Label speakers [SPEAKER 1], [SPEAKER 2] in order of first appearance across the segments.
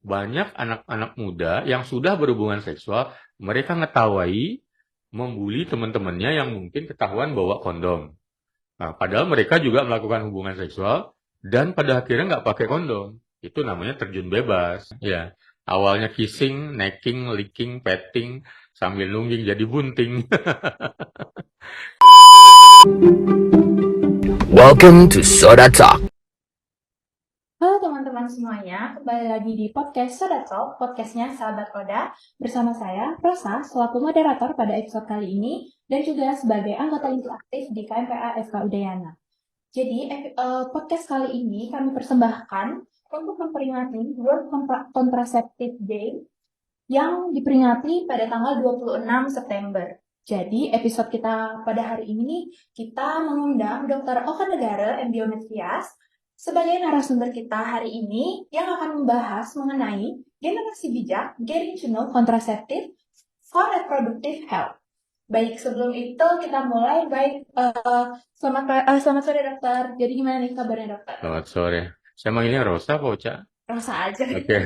[SPEAKER 1] banyak anak-anak muda yang sudah berhubungan seksual, mereka ngetawain, membuli teman-temannya yang mungkin ketahuan bawa kondom. Nah, padahal mereka juga melakukan hubungan seksual dan pada akhirnya nggak pakai kondom. Itu namanya terjun bebas. Ya, awalnya kissing, necking, licking, petting, sambil nungging jadi bunting.
[SPEAKER 2] Welcome to Soda Talk.
[SPEAKER 3] Halo teman-teman semuanya, kembali lagi di podcast Soda Talk, podcastnya Sahabat Oda, bersama saya, Rosa, selaku moderator pada episode kali ini, dan juga sebagai anggota interaktif di KMPA FK Udayana. Jadi, podcast kali ini kami persembahkan untuk memperingati World Contraceptive Day yang diperingati pada tanggal 26 September. Jadi, episode kita pada hari ini, kita mengundang Dr. Oka Negara, Embiometrias, sebagai narasumber kita hari ini yang akan membahas mengenai generasi bijak, getting to know contraceptive for reproductive health. Baik, sebelum itu kita mulai. Selamat sore dokter. Jadi gimana nih kabarnya dokter?
[SPEAKER 1] Selamat sore. Saya manggilnya Rosa, Pak Oca?
[SPEAKER 3] Rosa aja.
[SPEAKER 1] Oke.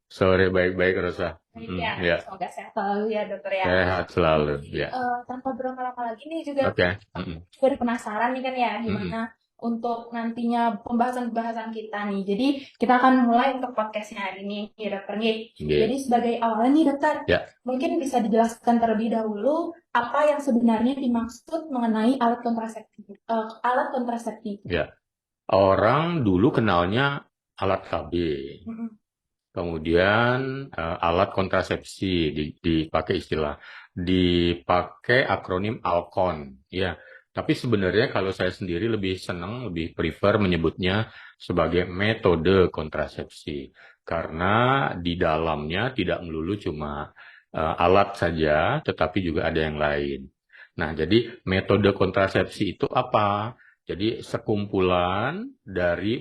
[SPEAKER 1] Sore, baik-baik Rosa.
[SPEAKER 3] Ya,
[SPEAKER 1] Ya,
[SPEAKER 3] semoga sehat selalu ya dokter ya.
[SPEAKER 1] sehat selalu. Ya.
[SPEAKER 3] Tanpa berlama-lama lagi nih juga
[SPEAKER 1] Oke.
[SPEAKER 3] udah penasaran nih kan ya gimana untuk nantinya pembahasan kita nih. Jadi kita akan mulai untuk podcastnya hari ini ya dokter nih.
[SPEAKER 1] Oke.
[SPEAKER 3] Jadi sebagai awalnya nih dokter,
[SPEAKER 1] Ya.
[SPEAKER 3] mungkin bisa dijelaskan terlebih dahulu apa yang sebenarnya dimaksud mengenai alat kontrasepsi.
[SPEAKER 1] Ya. Orang dulu kenalnya alat KB. Kemudian alat kontrasepsi dipakai dipakai akronim ALKON, ya. Tapi sebenarnya kalau saya sendiri lebih prefer menyebutnya sebagai metode kontrasepsi karena di dalamnya tidak melulu cuma alat saja, tetapi juga ada yang lain. Nah, jadi metode kontrasepsi itu apa? Jadi sekumpulan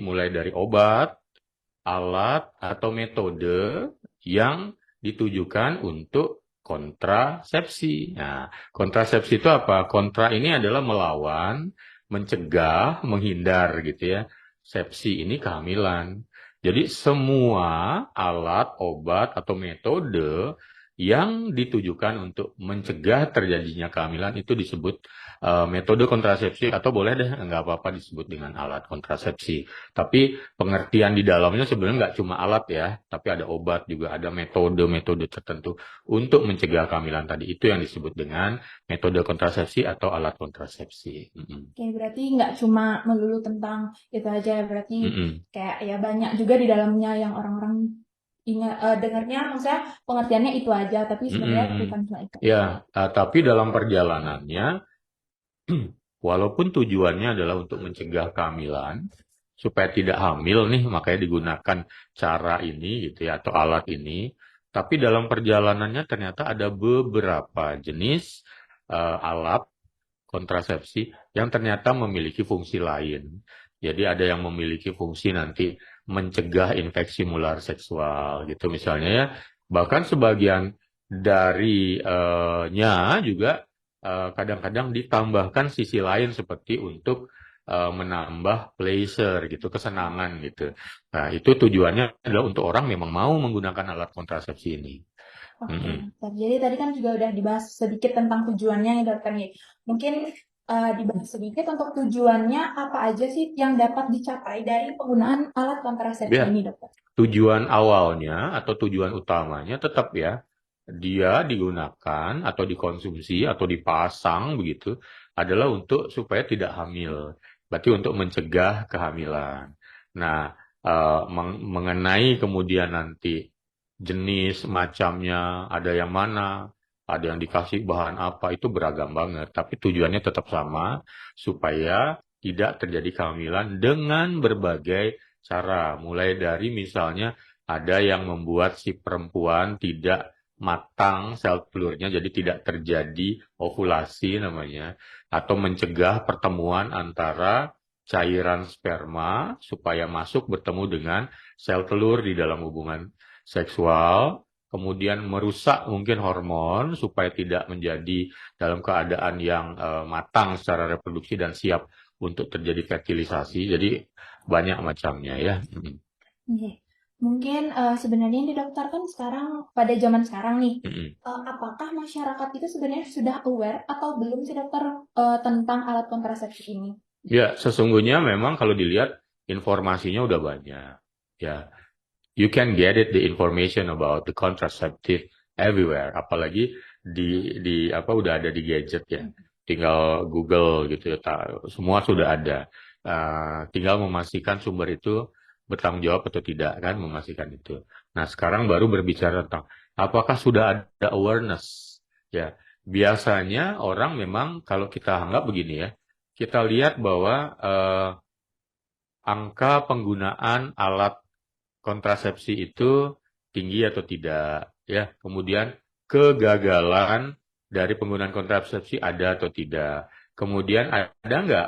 [SPEAKER 1] mulai dari obat, alat atau metode yang ditujukan untuk kontrasepsi. Nah, kontrasepsi itu apa? Kontra ini adalah melawan, mencegah, menghindar gitu ya. Sepsi ini kehamilan. Jadi semua alat, obat, atau metode yang ditujukan untuk mencegah terjadinya kehamilan itu disebut metode kontrasepsi atau boleh deh nggak apa-apa disebut dengan alat kontrasepsi. Tapi pengertian di dalamnya sebenarnya nggak cuma alat ya, tapi ada obat juga, ada metode-metode tertentu untuk mencegah kehamilan tadi. Itu yang disebut dengan metode kontrasepsi atau alat kontrasepsi.
[SPEAKER 3] Oke, berarti nggak cuma melulu tentang itu aja, berarti kayak ya banyak juga di dalamnya yang orang-orang dengarnya, maksudnya pengertiannya itu aja, tapi sebenarnya bukan cuma itu.
[SPEAKER 1] Ya, tapi dalam perjalanannya, walaupun tujuannya adalah untuk mencegah kehamilan, supaya tidak hamil nih, makanya digunakan cara ini gitu ya, atau alat ini. Tapi dalam perjalanannya ternyata ada beberapa jenis alat kontrasepsi yang ternyata memiliki fungsi lain. Jadi ada yang memiliki fungsi nanti mencegah infeksi menular seksual gitu misalnya ya. Bahkan sebagian nya juga kadang-kadang ditambahkan sisi lain seperti untuk menambah pleasure gitu, kesenangan gitu. Nah, itu tujuannya adalah untuk orang memang mau menggunakan alat kontrasepsi ini.
[SPEAKER 3] Oke, jadi tadi kan juga udah dibahas sedikit tentang tujuannya ya dokter nih. Mungkin dibahas sedikit untuk tujuannya apa aja sih yang dapat dicapai dari penggunaan alat kontrasepsi ini dokter?
[SPEAKER 1] Tujuan awalnya atau tujuan utamanya tetap ya, dia digunakan atau dikonsumsi atau dipasang begitu adalah untuk supaya tidak hamil. Berarti untuk mencegah kehamilan. Nah, mengenai kemudian nanti jenis macamnya, ada yang mana, ada yang dikasih bahan apa, itu beragam banget. Tapi tujuannya tetap sama, supaya tidak terjadi kehamilan dengan berbagai cara. Mulai dari misalnya ada yang membuat si perempuan tidak matang sel telurnya, jadi tidak terjadi ovulasi namanya, atau mencegah pertemuan antara cairan sperma supaya masuk bertemu dengan sel telur di dalam hubungan seksual, kemudian merusak mungkin hormon supaya tidak menjadi dalam keadaan yang matang secara reproduksi dan siap untuk terjadi fertilisasi. Jadi banyak macamnya ya.
[SPEAKER 3] Oke. Mungkin sebenarnya nih dokter kan sekarang pada zaman sekarang nih,
[SPEAKER 1] Mm-mm.
[SPEAKER 3] apakah masyarakat itu sebenarnya sudah aware atau belum sih dokter tentang alat kontrasepsi ini?
[SPEAKER 1] Ya, sesungguhnya memang kalau dilihat informasinya udah banyak. Ya, you can get it the information about the contraceptive everywhere. Apalagi di apa udah ada di gadget ya. Tinggal Google gitu ya. Semua sudah ada. Tinggal memastikan sumber itu bertanggung jawab atau tidak kan, memastikan itu. Nah, sekarang baru berbicara tentang apakah sudah ada awareness. Ya, biasanya orang memang kalau kita anggap begini ya, kita lihat bahwa angka penggunaan alat kontrasepsi itu tinggi atau tidak, ya. Kemudian kegagalan dari penggunaan kontrasepsi ada atau tidak. Kemudian ada nggak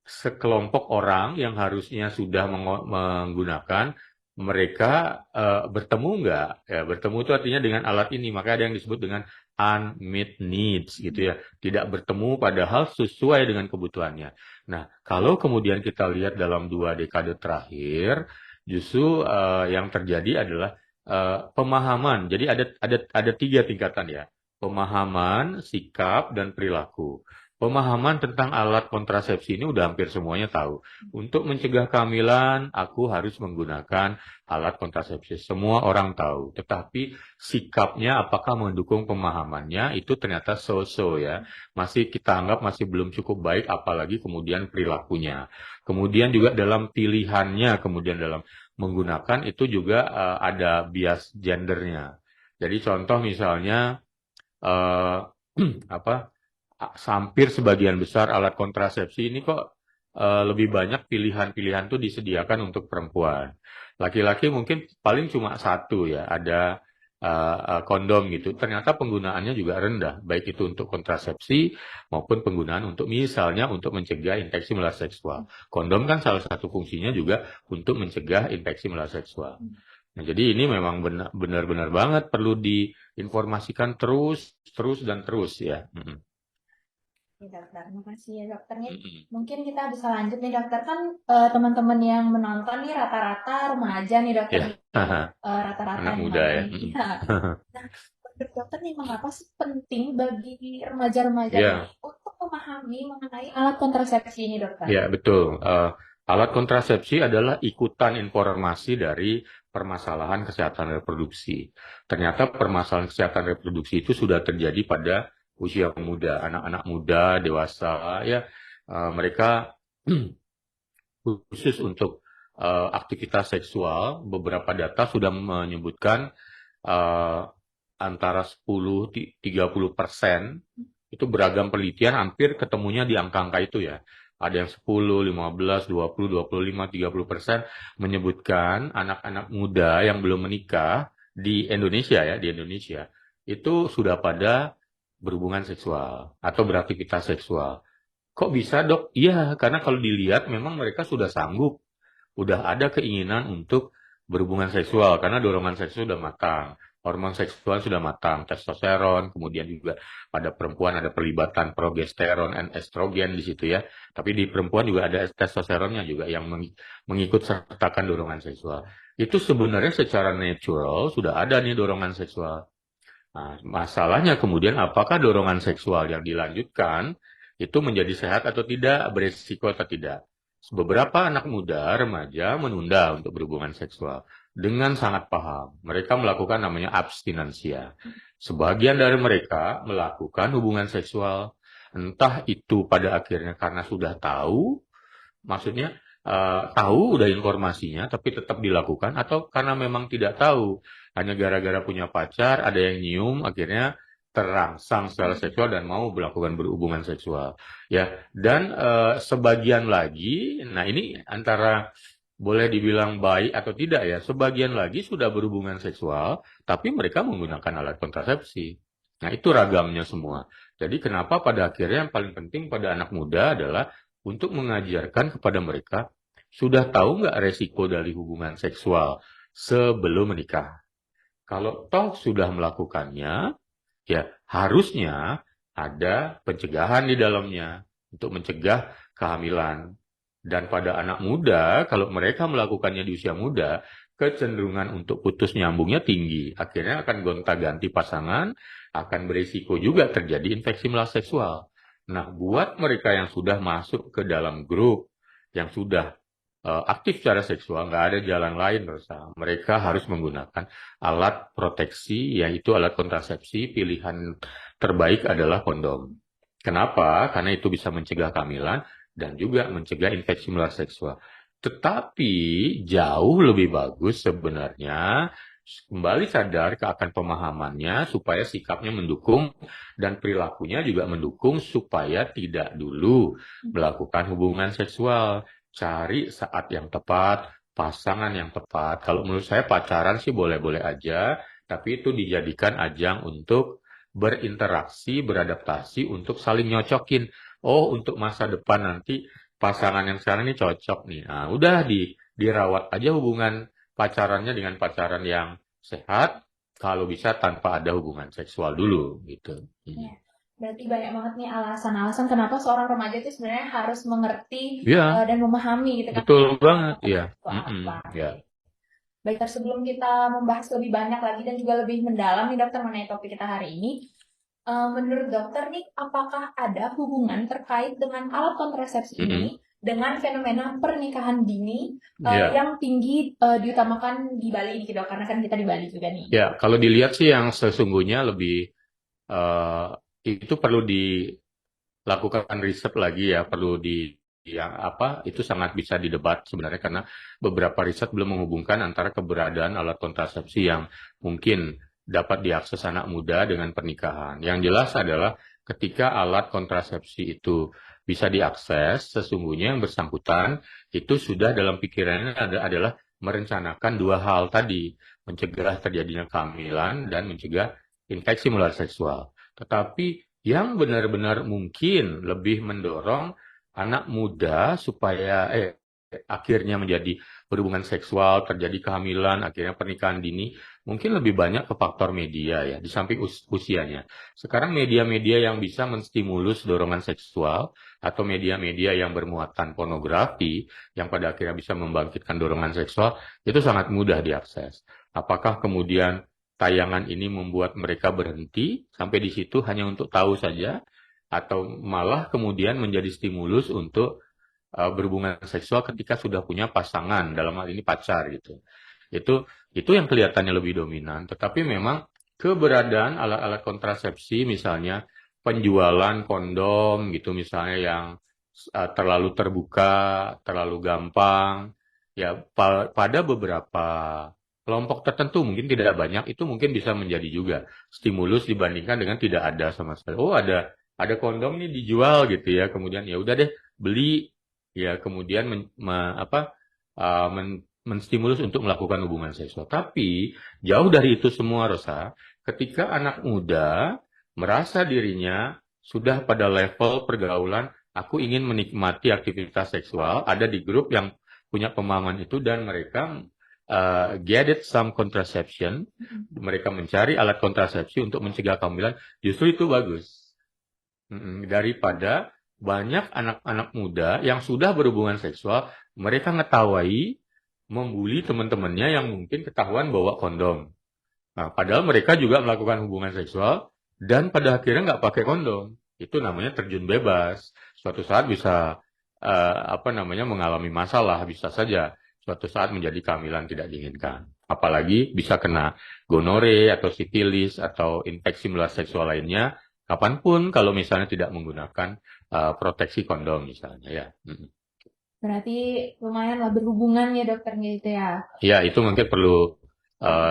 [SPEAKER 1] sekelompok orang yang harusnya sudah menggunakan, mereka bertemu nggak? Ya, bertemu itu artinya dengan alat ini, maka ada yang disebut dengan unmet needs gitu ya, tidak bertemu padahal sesuai dengan kebutuhannya. Nah, kalau kemudian kita lihat dalam 2 dekade terakhir, justru yang terjadi adalah pemahaman. Jadi ada 3 tingkatan ya, pemahaman, sikap, dan perilaku. Pemahaman tentang alat kontrasepsi ini udah hampir semuanya tahu. Untuk mencegah kehamilan, aku harus menggunakan alat kontrasepsi. Semua orang tahu. Tetapi sikapnya apakah mendukung pemahamannya itu ternyata so-so ya. Masih kita anggap masih belum cukup baik, apalagi kemudian perilakunya. Kemudian juga dalam pilihannya, kemudian dalam menggunakan itu juga ada bias gendernya. Jadi contoh misalnya eh, apa hampir sebagian besar alat kontrasepsi ini kok lebih banyak pilihan-pilihan tuh disediakan untuk perempuan. Laki-laki mungkin paling cuma satu ya, ada kondom gitu. Ternyata penggunaannya juga rendah, baik itu untuk kontrasepsi maupun penggunaan untuk misalnya untuk mencegah infeksi menular seksual. Kondom kan salah satu fungsinya juga untuk mencegah infeksi menular seksual. Nah, jadi ini memang benar-benar banget perlu diinformasikan terus, terus dan terus ya.
[SPEAKER 3] Ya, dokter, makasih ya dokternya.
[SPEAKER 1] Mm-mm.
[SPEAKER 3] Mungkin kita bisa lanjut nih dokter kan teman-teman yang menonton nih rata-rata remaja nih dokter
[SPEAKER 1] Ya,
[SPEAKER 3] nih. Rata-rata
[SPEAKER 1] anak
[SPEAKER 3] yang
[SPEAKER 1] muda
[SPEAKER 3] menonton
[SPEAKER 1] ya.
[SPEAKER 3] nih.
[SPEAKER 1] Mm-mm.
[SPEAKER 3] Iya. Nah, menurut dokter nih mengapa sih penting bagi remaja-remaja ini
[SPEAKER 1] Ya,
[SPEAKER 3] untuk memahami mengenai alat kontrasepsi ini dokter?
[SPEAKER 1] ya betul. Alat kontrasepsi adalah ikutan informasi dari permasalahan kesehatan reproduksi. Ternyata permasalahan kesehatan reproduksi itu sudah terjadi pada usia muda, anak-anak muda, dewasa, ya. Mereka khusus untuk aktivitas seksual, beberapa data sudah menyebutkan eh, antara 10-30% itu beragam penelitian hampir ketemunya di angka-angka itu ya. Ada yang 10, 15, 20, 25, 30% menyebutkan anak-anak muda yang belum menikah di Indonesia ya, di Indonesia itu sudah pada berhubungan seksual atau beraktivitas seksual. Kok bisa dok? Iya, karena kalau dilihat memang mereka sudah sanggup, udah ada keinginan untuk berhubungan seksual karena dorongan seksual sudah matang, hormon seksual sudah matang, testosteron, kemudian juga pada perempuan ada pelibatan progesteron dan estrogen di situ ya. Tapi di perempuan juga ada testosteronnya juga yang mengikut sertakan dorongan seksual. Itu sebenarnya secara natural sudah ada nih dorongan seksual. Nah, masalahnya kemudian apakah dorongan seksual yang dilanjutkan itu menjadi sehat atau tidak, beresiko atau tidak. Beberapa anak muda, remaja menunda untuk berhubungan seksual dengan sangat paham. Mereka melakukan namanya abstinensia. Sebagian dari mereka melakukan hubungan seksual, entah itu pada akhirnya karena sudah tahu, maksudnya tahu udah informasinya tapi tetap dilakukan atau karena memang tidak tahu hanya gara-gara punya pacar ada yang nyium akhirnya terangsang secara seksual dan mau melakukan berhubungan seksual ya dan sebagian lagi nah ini antara boleh dibilang baik atau tidak ya sebagian lagi sudah berhubungan seksual tapi mereka menggunakan alat kontrasepsi. Nah itu ragamnya semua. Jadi kenapa pada akhirnya yang paling penting pada anak muda adalah untuk mengajarkan kepada mereka, sudah tahu nggak resiko dari hubungan seksual sebelum menikah? Kalau toh sudah melakukannya, ya harusnya ada pencegahan di dalamnya untuk mencegah kehamilan. Dan pada anak muda, kalau mereka melakukannya di usia muda, kecenderungan untuk putus nyambungnya tinggi. Akhirnya akan gonta-ganti pasangan, akan berisiko juga terjadi infeksi menular seksual. Nah, buat mereka yang sudah masuk ke dalam grup, yang sudah aktif secara seksual, nggak ada jalan lain, Rosa. Mereka harus menggunakan alat proteksi, yaitu alat kontrasepsi. Pilihan terbaik adalah kondom. Kenapa? Karena itu bisa mencegah kehamilan dan juga mencegah infeksi menular seksual. Tetapi jauh lebih bagus sebenarnya kembali sadar ke akan pemahamannya supaya sikapnya mendukung dan perilakunya juga mendukung supaya tidak dulu melakukan hubungan seksual. Cari saat yang tepat, pasangan yang tepat. Kalau menurut saya pacaran sih boleh-boleh aja, tapi itu dijadikan ajang untuk berinteraksi, beradaptasi untuk saling nyocokin. Oh, untuk masa depan nanti pasangan yang sekarang ini cocok nih. Nah, udah dirawat aja hubungan pacarannya dengan pacaran yang sehat, kalau bisa tanpa ada hubungan seksual dulu gitu.
[SPEAKER 3] Ya, berarti banyak banget nih alasan-alasan kenapa seorang remaja itu sebenarnya harus mengerti
[SPEAKER 1] Ya,
[SPEAKER 3] dan memahami gitu kan
[SPEAKER 1] betul banget.
[SPEAKER 3] kontrasepsi
[SPEAKER 1] Ya.
[SPEAKER 3] itu apa.
[SPEAKER 1] Ya.
[SPEAKER 3] Baik, sebelum kita membahas lebih banyak lagi dan juga lebih mendalam nih dokter mengenai topik kita hari ini, menurut dokter nih, apakah ada hubungan terkait dengan alat kontrasepsi ini dengan fenomena pernikahan dini
[SPEAKER 1] Ya.
[SPEAKER 3] yang tinggi diutamakan di Bali ini, dok? Karena kan kita di Bali juga nih.
[SPEAKER 1] Ya, kalau dilihat sih yang sesungguhnya lebih itu perlu dilakukan riset lagi ya, perlu yang apa itu sangat bisa didebat sebenarnya karena beberapa riset belum menghubungkan antara keberadaan alat kontrasepsi yang mungkin dapat diakses anak muda dengan pernikahan. Yang jelas adalah ketika alat kontrasepsi itu bisa diakses, sesungguhnya yang bersangkutan itu sudah dalam pikirannya adalah merencanakan dua hal tadi, mencegah terjadinya kehamilan dan mencegah infeksi menular seksual. Tetapi yang benar-benar mungkin lebih mendorong anak muda supaya akhirnya menjadi berhubungan seksual, terjadi kehamilan, akhirnya pernikahan dini, mungkin lebih banyak ke faktor media ya, di samping usianya. Sekarang media-media yang bisa menstimulus dorongan seksual atau media-media yang bermuatan pornografi yang pada akhirnya bisa membangkitkan dorongan seksual itu sangat mudah diakses. Apakah kemudian tayangan ini membuat mereka berhenti sampai di situ hanya untuk tahu saja, atau malah kemudian menjadi stimulus untuk berhubungan seksual ketika sudah punya pasangan, dalam hal ini pacar gitu. Itu yang kelihatannya lebih dominan. Tetapi memang keberadaan alat-alat kontrasepsi, misalnya penjualan kondom gitu, misalnya yang terlalu terbuka, terlalu gampang, ya pada beberapa kelompok tertentu mungkin tidak banyak, itu mungkin bisa menjadi juga stimulus dibandingkan dengan tidak ada sama sekali. Oh, ada kondom nih dijual gitu ya, kemudian ya udah deh beli ya, kemudian menstimulus untuk melakukan hubungan seksual. Tapi jauh dari itu semua, Rosa, ketika anak muda merasa dirinya sudah pada level pergaulan, aku ingin menikmati aktivitas seksual, ada di grup yang punya pemahaman itu dan mereka get some contraception, mereka mencari alat kontrasepsi untuk mencegah kehamilan, justru itu bagus. Daripada banyak anak-anak muda yang sudah berhubungan seksual, mereka ngetawain, membuli teman-temannya yang mungkin ketahuan bawa kondom. Nah, padahal mereka juga melakukan hubungan seksual dan pada akhirnya nggak pakai kondom. Itu namanya terjun bebas. Suatu saat bisa mengalami masalah, bisa saja suatu saat menjadi kehamilan tidak diinginkan. Apalagi bisa kena gonore atau sifilis atau infeksi menular seksual lainnya kapanpun kalau misalnya tidak menggunakan proteksi kondom misalnya ya.
[SPEAKER 3] Berarti lumayan lah berhubungan ya dokternya itu ya.
[SPEAKER 1] Ya, itu mungkin perlu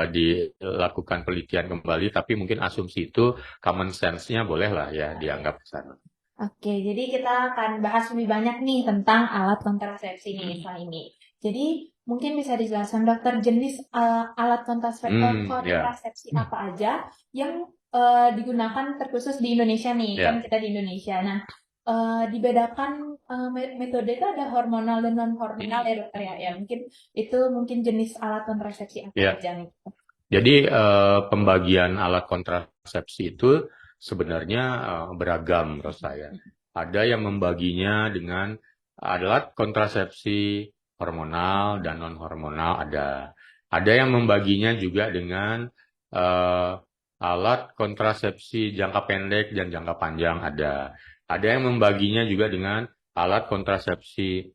[SPEAKER 1] dilakukan penelitian kembali, tapi mungkin asumsi itu common sense-nya boleh lah ya dianggap ke sana.
[SPEAKER 3] Oke, jadi kita akan bahas lebih banyak nih tentang alat kontrasepsi nih setelah ini. Jadi mungkin bisa dijelaskan dokter jenis alat kontrasepsi apa aja yang digunakan terkhusus di Indonesia nih, kan kita di Indonesia. Nah, dibedakan metode itu ada hormonal dan non hormonal ya dokter ya. Ya mungkin jenis alat kontrasepsi apa aja nih.
[SPEAKER 1] Jadi pembagian alat kontrasepsi itu sebenarnya beragam menurut saya. Ada yang membaginya dengan alat kontrasepsi hormonal dan non hormonal ada. Ada yang membaginya juga dengan eh, alat kontrasepsi jangka pendek dan jangka panjang ada. Ada yang membaginya juga dengan alat kontrasepsi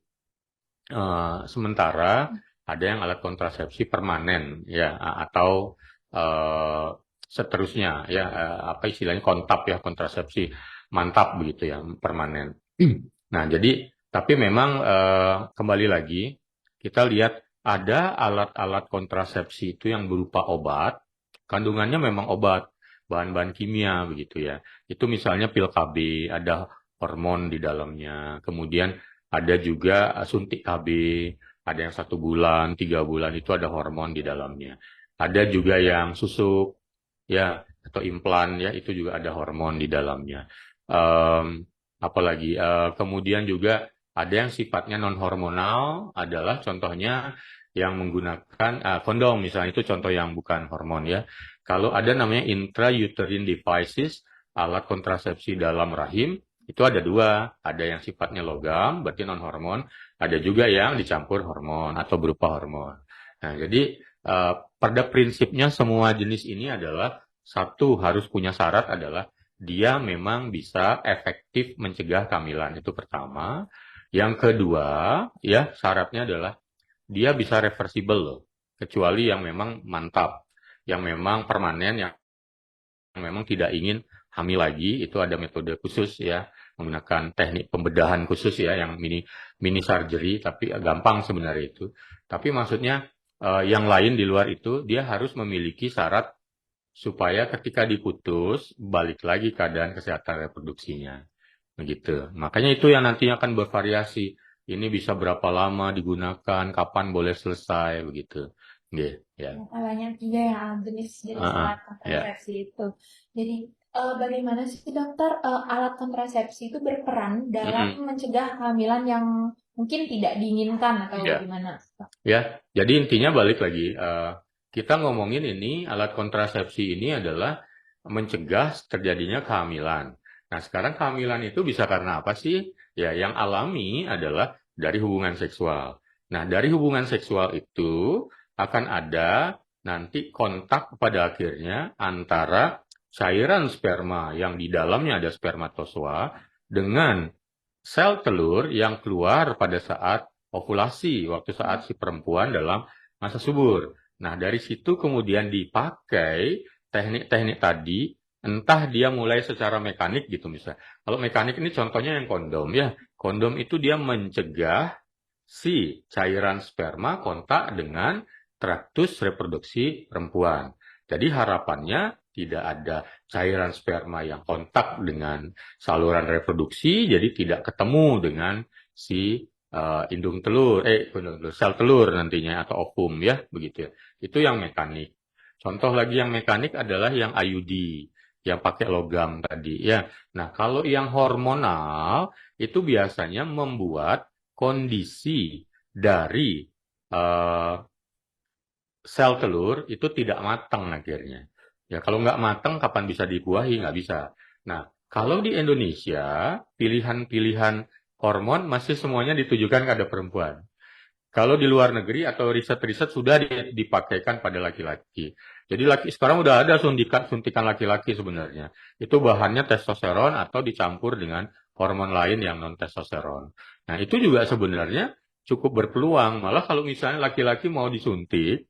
[SPEAKER 1] sementara, ada yang alat kontrasepsi permanen ya atau eh, seterusnya ya apa istilahnya kontap ya kontrasepsi mantap begitu ya permanen. Nah, jadi tapi memang kembali lagi kita lihat ada alat-alat kontrasepsi itu yang berupa obat, kandungannya memang obat, bahan-bahan kimia begitu ya. Itu misalnya pil KB, ada hormon di dalamnya. Kemudian ada juga suntik KB, ada yang 1 bulan, 3 bulan itu ada hormon di dalamnya. Ada juga yang susuk, ya atau implan ya itu juga ada hormon di dalamnya. Apalagi kemudian juga ada yang sifatnya non hormonal adalah contohnya yang menggunakan kondom misalnya itu contoh yang bukan hormon ya. Kalau ada namanya intrauterine devices alat kontrasepsi dalam rahim itu ada 2, ada yang sifatnya logam berarti non hormon, ada juga yang dicampur hormon atau berupa hormon. Nah jadi pada prinsipnya semua jenis ini adalah satu harus punya syarat adalah dia memang bisa efektif mencegah kehamilan itu pertama. Yang kedua, ya syaratnya adalah dia bisa reversible loh. Kecuali yang memang mantap, yang memang permanen, yang memang tidak ingin hamil lagi, itu ada metode khusus ya, menggunakan teknik pembedahan khusus ya, yang mini surgery, tapi gampang sebenarnya itu. Tapi maksudnya yang lain di luar itu, dia harus memiliki syarat supaya ketika diputus balik lagi keadaan kesehatan reproduksinya begitu. Makanya itu yang nantinya akan bervariasi. Ini bisa berapa lama digunakan, kapan boleh selesai begitu. Nggih, ya.
[SPEAKER 3] Banyak juga ya jenis-jenis alat
[SPEAKER 1] Ya.
[SPEAKER 3] kontrasepsi itu. Jadi bagaimana sih dokter alat kontrasepsi itu berperan dalam mencegah kehamilan yang mungkin tidak diinginkan atau
[SPEAKER 1] Ya.
[SPEAKER 3] gimana?
[SPEAKER 1] Ya, jadi intinya balik lagi. Kita ngomongin ini alat kontrasepsi ini adalah mencegah terjadinya kehamilan. Nah, sekarang kehamilan itu bisa karena apa sih? Ya, yang alami adalah dari hubungan seksual. Nah, dari hubungan seksual itu akan ada nanti kontak pada akhirnya antara cairan sperma yang di dalamnya ada spermatozoa dengan sel telur yang keluar pada saat ovulasi, waktu saat si perempuan dalam masa subur. Nah, dari situ kemudian dipakai teknik-teknik tadi, entah dia mulai secara mekanik gitu misalnya. Kalau mekanik ini contohnya yang kondom ya. Kondom itu dia mencegah si cairan sperma kontak dengan traktus reproduksi perempuan. Jadi harapannya tidak ada cairan sperma yang kontak dengan saluran reproduksi, jadi tidak ketemu dengan si sel telur nantinya atau ovum ya, begitu ya. Itu yang mekanik. Contoh lagi yang mekanik adalah yang IUD, yang pakai logam tadi ya. Nah, kalau yang hormonal itu biasanya membuat kondisi dari sel telur itu tidak matang akhirnya. Ya, kalau nggak matang, kapan bisa dibuahi? Nggak bisa. Nah, kalau di Indonesia, pilihan-pilihan hormon masih semuanya ditujukan kepada perempuan. Kalau di luar negeri atau riset-riset sudah dipakaikan pada laki-laki. Jadi sekarang udah ada suntikan laki-laki sebenarnya. Itu bahannya testosteron atau dicampur dengan hormon lain yang non testosteron. Nah, itu juga sebenarnya cukup berpeluang. Malah kalau misalnya laki-laki mau disuntik,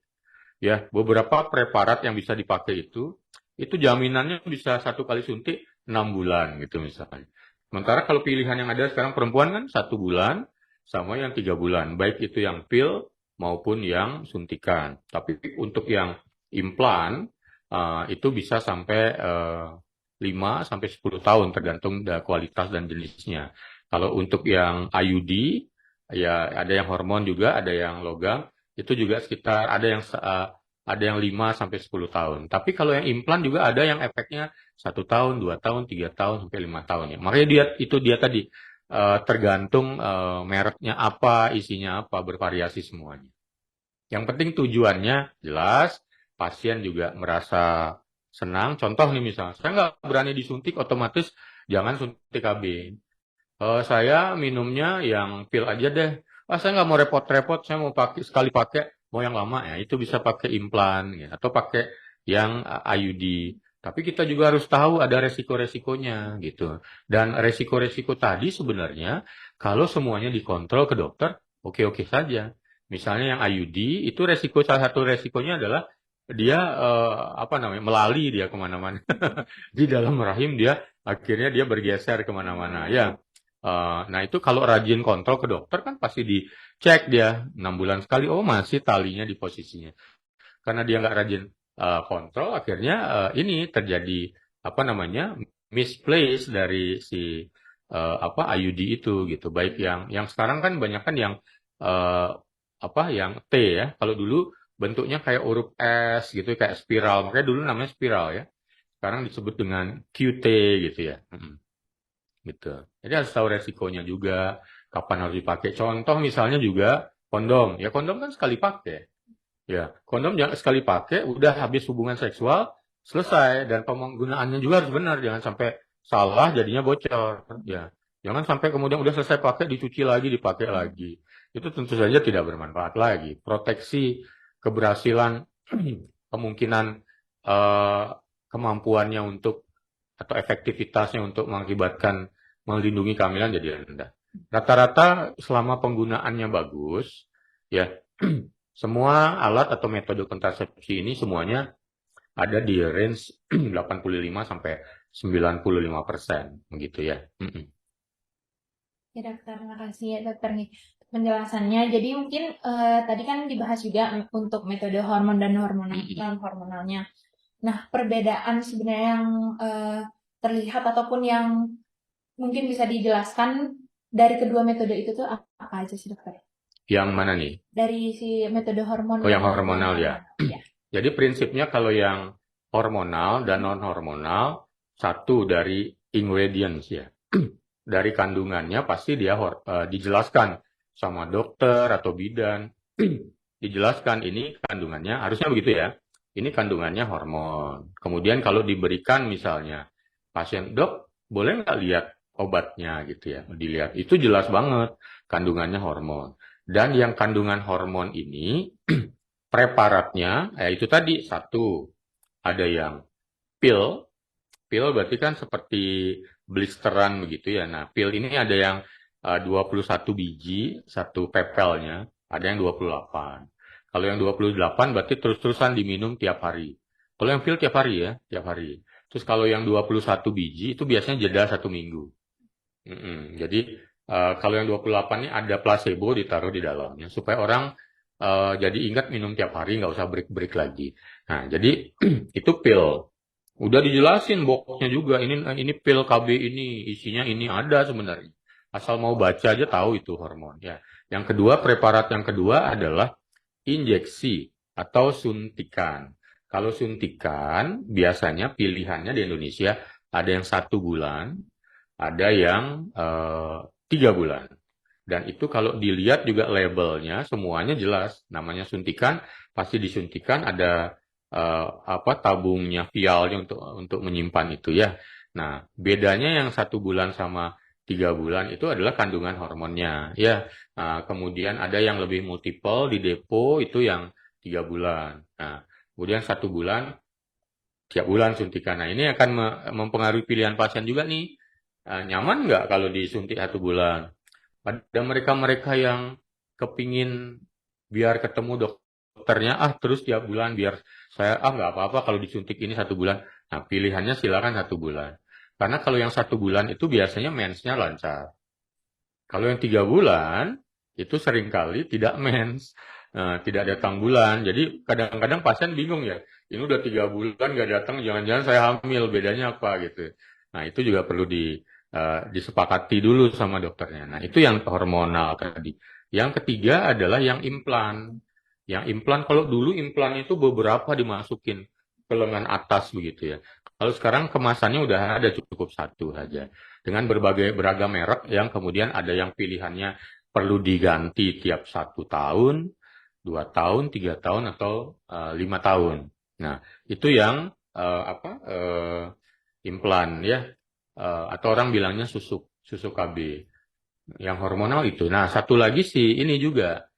[SPEAKER 1] ya beberapa preparat yang bisa dipakai itu jaminannya bisa 1 kali suntik 6 bulan gitu misalnya. Sementara kalau pilihan yang ada sekarang perempuan kan 1 bulan sama yang 3 bulan, baik itu yang pil maupun yang suntikan. Tapi untuk yang implan itu bisa sampai 5 sampai 10 tahun tergantung kualitas dan jenisnya. Kalau untuk yang IUD ya ada yang hormon juga, ada yang logam, itu juga sekitar ada yang 5 sampai 10 tahun. Tapi kalau yang implan juga ada yang efeknya 1 tahun, 2 tahun, 3 tahun sampai 5 tahun ya. Makanya dia tadi tergantung mereknya apa, isinya apa, bervariasi semuanya. Yang penting tujuannya jelas, pasien juga merasa senang. Contoh nih misalnya, saya nggak berani disuntik, otomatis jangan suntik KB. Saya minumnya yang pil aja deh. Saya nggak mau repot-repot, saya mau sekali pakai mau yang lama ya itu bisa pakai implan ya, atau pakai yang IUD. Tapi kita juga harus tahu ada resiko-resikonya gitu. Dan resiko-resiko tadi sebenarnya kalau semuanya dikontrol ke dokter, oke-oke saja. Misalnya yang IUD itu salah satu resikonya adalah dia apa namanya melali dia kemana-mana di dalam rahim dia akhirnya dia bergeser kemana-mana ya. Nah itu kalau rajin kontrol ke dokter kan pasti dicek dia 6 bulan sekali, oh masih talinya di posisinya. Karena dia nggak rajin kontrol, akhirnya ini terjadi apa namanya misplace dari si apa IUD itu gitu. Baik yang sekarang kan banyak kan yang eh, apa yang T ya. Kalau dulu bentuknya kayak huruf S gitu, kayak spiral. Makanya dulu namanya spiral ya. Sekarang disebut dengan QT gitu ya. Gitu. Jadi harus tahu resikonya juga, kapan harus dipakai. Contoh misalnya juga kondom. Ya kondom kan sekali pakai. Ya, kondom jangan sekali pakai, udah habis hubungan seksual, selesai. Dan penggunaannya juga harus benar, jangan sampai salah jadinya bocor. Ya, jangan sampai kemudian udah selesai pakai, dicuci lagi, dipakai lagi. Itu tentu saja tidak bermanfaat lagi. Proteksi keberhasilan, kemungkinan eh, kemampuannya untuk atau efektivitasnya untuk mengakibatkan melindungi kehamilan jadi rendah. Rata-rata selama penggunaannya bagus, ya semua alat atau metode kontrasepsi ini semuanya ada di range 85 sampai 95% begitu ya.
[SPEAKER 3] Ya dokter, makasih ya dokter nih penjelasannya. Jadi mungkin tadi kan dibahas juga untuk metode hormon dan hormonalnya. Nah, perbedaan sebenarnya yang terlihat ataupun yang mungkin bisa dijelaskan dari kedua metode itu tuh apa aja sih dokter?
[SPEAKER 1] Yang mana nih?
[SPEAKER 3] Dari si metode hormon
[SPEAKER 1] Oh, yang hormonal ya.
[SPEAKER 3] Ya.
[SPEAKER 1] Jadi prinsipnya kalau yang hormonal dan non-hormonal, satu dari ingredients ya. Dari kandungannya pasti dia dijelaskan sama dokter atau bidan. Dijelaskan ini kandungannya, harusnya begitu ya. Ini kandungannya hormon. Kemudian kalau diberikan misalnya, pasien, dok, boleh nggak lihat obatnya gitu ya. Dilihat, itu jelas banget kandungannya hormon. Dan yang kandungan hormon ini, preparatnya, itu tadi, satu, ada yang pil. Pil berarti kan seperti blisteran begitu ya. Nah, pil ini ada yang 21 biji, satu pepelnya, ada yang 28. Kalau yang 28 berarti terus-terusan diminum tiap hari. Kalau yang pil tiap hari ya, tiap hari. Terus kalau yang 21 biji itu biasanya jeda 1 minggu. Jadi kalau yang 28 ini ada placebo ditaruh di dalamnya supaya orang jadi ingat minum tiap hari, nggak usah break-break lagi. Nah, jadi itu pil. Udah dijelasin boxnya juga, ini pil KB ini isinya ini ada sebenarnya. Asal mau baca aja tahu itu hormon ya. Yang kedua, preparat yang kedua adalah injeksi atau suntikan. Kalau suntikan biasanya pilihannya di Indonesia ada yang 1 bulan, ada yang 3 bulan. Dan itu kalau dilihat juga labelnya semuanya jelas. Namanya suntikan, pasti disuntikan ada apa tabungnya, vialnya untuk menyimpan itu ya. Nah, bedanya yang 1 bulan sama 3 bulan itu adalah kandungan hormonnya ya. Nah, kemudian ada yang lebih multiple di depo itu yang 3 bulan. Nah, kemudian 1 bulan tiap bulan suntikan. Nah, ini akan mempengaruhi pilihan pasien juga nih. Nyaman nggak kalau disuntik 1 bulan? Ada mereka-mereka yang kepingin biar ketemu dokternya, terus tiap bulan biar saya, nggak apa-apa kalau disuntik ini 1 bulan. Nah, pilihannya silakan 1 bulan. Karena kalau yang 1 bulan itu biasanya mensnya lancar. Kalau yang 3 bulan, itu seringkali tidak mens, tidak datang bulan. Jadi kadang-kadang pasien bingung ya, ini udah 3 bulan nggak datang, jangan-jangan saya hamil, bedanya apa gitu. Nah, itu juga perlu disepakati dulu sama dokternya. Nah, itu yang hormonal tadi. Yang ketiga adalah yang implan. Yang implan, kalau dulu implan itu beberapa dimasukin ke lengan atas begitu ya. Kalau sekarang kemasannya udah ada cukup satu saja. Dengan beragam merek yang kemudian ada yang pilihannya perlu diganti tiap 1 tahun, 2 tahun, 3 tahun, atau 5 tahun. Nah, itu yang implan ya. Atau orang bilangnya susuk KB. Yang hormonal itu. Nah, satu lagi sih ini juga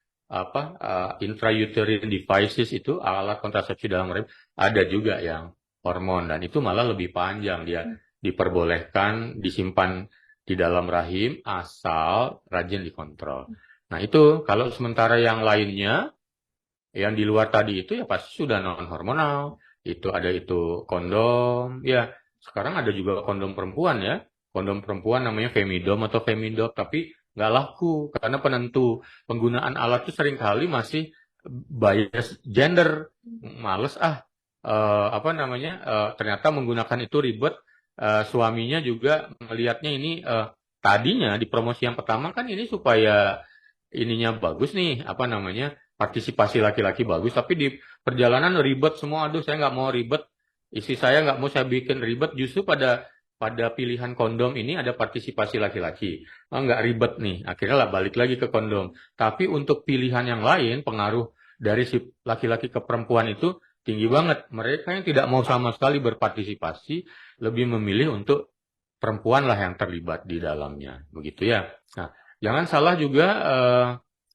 [SPEAKER 1] intrauterine devices itu alat kontrasepsi dalam rahim ada juga yang hormon dan itu malah lebih panjang dia diperbolehkan disimpan di dalam rahim asal rajin dikontrol. Nah itu kalau sementara yang lainnya yang di luar tadi itu ya pasti sudah non hormonal. Itu ada itu kondom ya. Sekarang ada juga kondom perempuan ya. Kondom perempuan namanya Femidom atau Femidop tapi nggak laku karena penentu penggunaan alat itu seringkali masih bias gender. Males ternyata menggunakan itu ribet. Suaminya juga melihatnya ini tadinya di promosi yang pertama kan ini supaya ininya bagus nih partisipasi laki-laki bagus tapi di perjalanan ribet semua. Aduh saya nggak mau ribet, istri saya nggak mau saya bikin ribet. Justru pada pilihan kondom ini ada partisipasi laki-laki, nggak ribet nih, akhirnya lah balik lagi ke kondom. Tapi untuk pilihan yang lain pengaruh dari si laki-laki ke perempuan itu tinggi banget. Mereka yang tidak mau sama sekali berpartisipasi lebih memilih untuk perempuan lah yang terlibat di dalamnya, begitu ya. Nah, jangan salah juga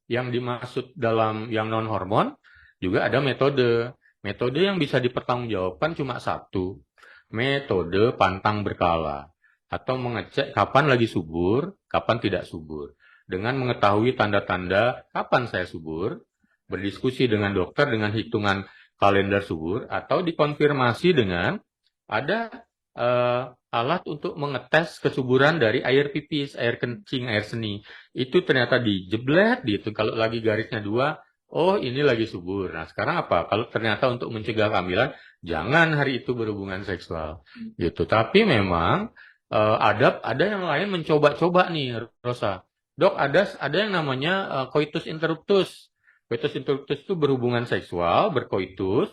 [SPEAKER 1] yang dimaksud dalam yang non hormon juga ada metode. Metode yang bisa dipertanggungjawabkan cuma satu, metode pantang berkala atau mengecek kapan lagi subur, kapan tidak subur. Dengan mengetahui tanda-tanda kapan saya subur, berdiskusi dengan dokter dengan hitungan kalender subur atau dikonfirmasi dengan ada alat untuk mengetes kesuburan dari air pipis, air kencing, air seni. Itu ternyata dijeblet gitu. Kalau lagi garisnya 2, oh ini lagi subur. Nah sekarang apa? Kalau ternyata untuk mencegah kehamilan, jangan hari itu berhubungan seksual. Gitu. Tapi memang ada yang lain mencoba-coba nih, Rosa. Dok, ada yang namanya coitus interruptus. Coitus interruptus itu berhubungan seksual, berkoitus,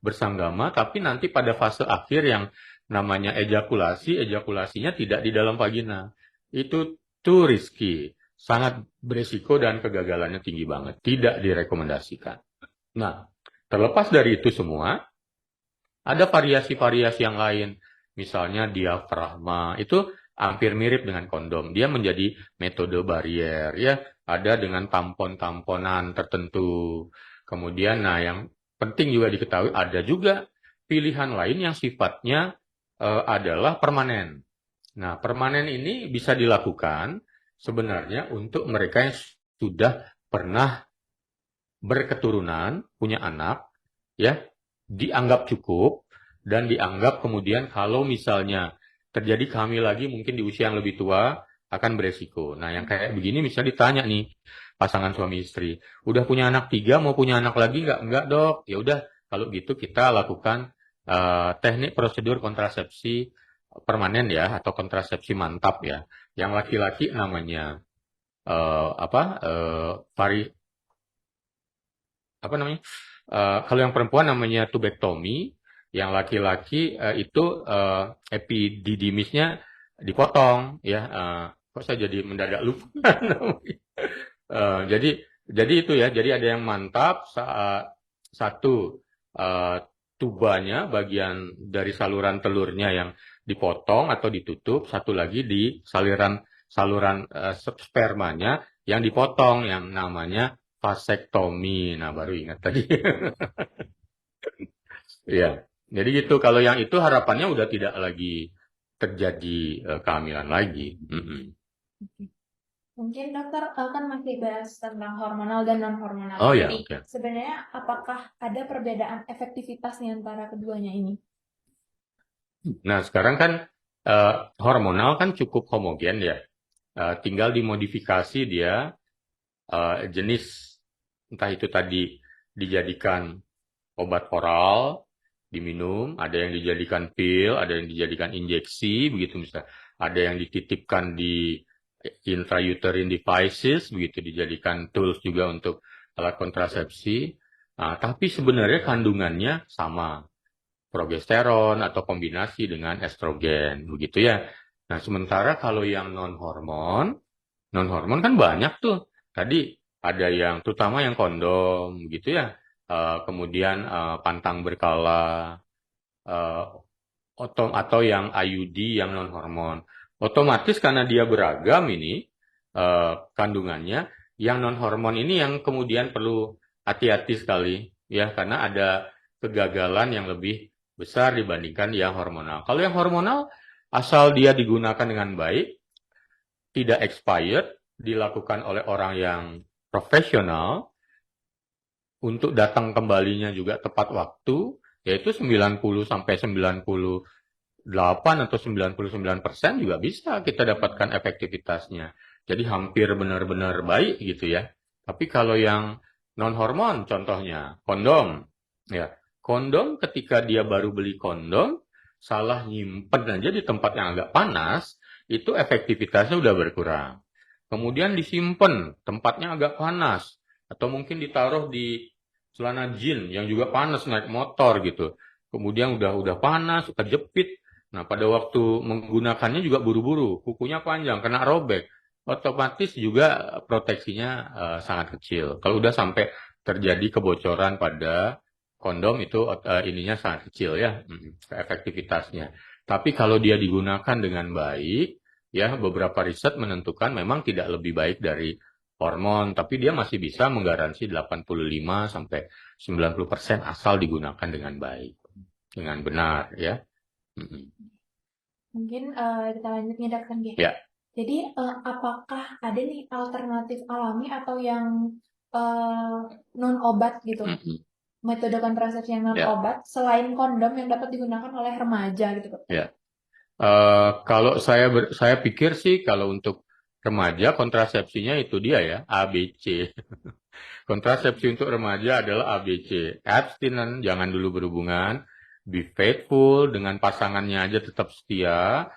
[SPEAKER 1] bersanggama, tapi nanti pada fase akhir yang namanya ejakulasinya tidak di dalam vagina. Itu too risky, sangat beresiko dan kegagalannya tinggi banget, tidak direkomendasikan. Nah, terlepas dari itu semua, ada variasi-variasi yang lain. Misalnya diafragma, itu hampir mirip dengan kondom. Dia menjadi metode barier, ya. Ada dengan tampon-tamponan tertentu. Kemudian, yang penting juga diketahui, ada juga pilihan lain yang sifatnya adalah permanen. Nah, permanen ini bisa dilakukan sebenarnya untuk mereka yang sudah pernah berketurunan, punya anak, ya, dianggap cukup, dan dianggap kemudian kalau misalnya terjadi hamil lagi mungkin di usia yang lebih tua, akan beresiko. Nah, yang kayak begini misalnya ditanya nih, pasangan suami istri, udah punya anak 3, mau punya anak lagi nggak? Enggak dok, ya udah, kalau gitu kita lakukan teknik prosedur kontrasepsi permanen ya, atau kontrasepsi mantap ya. Yang laki-laki namanya kalau yang perempuan namanya tubektomi, yang laki-laki itu epididymisnya dipotong ya. Kok saya jadi mendadak lupa namanya. Jadi itu ya. Jadi ada yang mantap, satu tubanya, bagian dari saluran telurnya yang dipotong atau ditutup, satu lagi di saluran spermanya yang dipotong, yang namanya vasektomi. Nah, baru ingat tadi. Ya, jadi gitu. Kalau yang itu harapannya udah tidak lagi terjadi kehamilan lagi.
[SPEAKER 3] Mungkin dokter kan masih bahas tentang hormonal dan non-hormonal.
[SPEAKER 1] Oh ya,
[SPEAKER 3] Jadi
[SPEAKER 1] oke.
[SPEAKER 3] sebenarnya apakah ada perbedaan efektivitas di antara keduanya ini?
[SPEAKER 1] Nah, sekarang kan hormonal kan cukup homogen ya. Tinggal dimodifikasi dia jenis, entah itu tadi dijadikan obat oral, diminum, ada yang dijadikan pil, ada yang dijadikan injeksi, begitu misalnya. Ada yang dititipkan di intrauterine devices, begitu dijadikan tools juga untuk alat kontrasepsi. Nah, tapi sebenarnya kandungannya sama, progesteron atau kombinasi dengan estrogen, begitu ya. Nah, sementara kalau yang non-hormon kan banyak tuh. Tadi ada yang, terutama yang kondom, gitu ya. Kemudian pantang berkala, atau yang IUD yang non-hormon. Otomatis karena dia beragam ini kandungannya, Yang non hormon ini yang kemudian perlu hati-hati sekali ya, karena ada kegagalan yang lebih besar dibandingkan yang hormonal. Kalau yang hormonal asal dia digunakan dengan baik, tidak expired, dilakukan oleh orang yang profesional, untuk datang kembalinya juga tepat waktu, yaitu 90 sampai 98 atau 99% juga bisa kita dapatkan efektivitasnya. Jadi hampir benar-benar baik gitu ya. Tapi kalau yang non hormon contohnya kondom, ya kondom ketika dia baru beli kondom salah nyimpen aja di tempat yang agak panas, itu efektivitasnya udah berkurang. Kemudian disimpan tempatnya agak panas, atau mungkin ditaruh di celana jeans yang juga panas naik motor gitu. Kemudian udah panas, kejepit. Nah, pada waktu menggunakannya juga buru-buru, kukunya panjang, kena robek. Otomatis juga proteksinya sangat kecil. Kalau udah sampai terjadi kebocoran pada kondom itu ininya sangat kecil ya, efektivitasnya. Tapi kalau dia digunakan dengan baik, ya beberapa riset menentukan memang tidak lebih baik dari hormon, tapi dia masih bisa menggaransi 85 sampai 90% asal digunakan dengan baik, dengan benar ya.
[SPEAKER 3] Mungkin kita lanjut nih Dok, kan,
[SPEAKER 1] Ya.
[SPEAKER 3] Jadi apakah ada nih alternatif alami atau yang non obat gitu, metode kontrasepsi yang non obat selain kondom yang dapat digunakan oleh remaja gitu Dok?
[SPEAKER 1] Ya. Kalau saya pikir sih kalau untuk remaja kontrasepsinya itu dia ya, ABC. Kontrasepsi untuk remaja adalah ABC. Abstinent, jangan dulu berhubungan. Be faithful, dengan pasangannya aja tetap setia.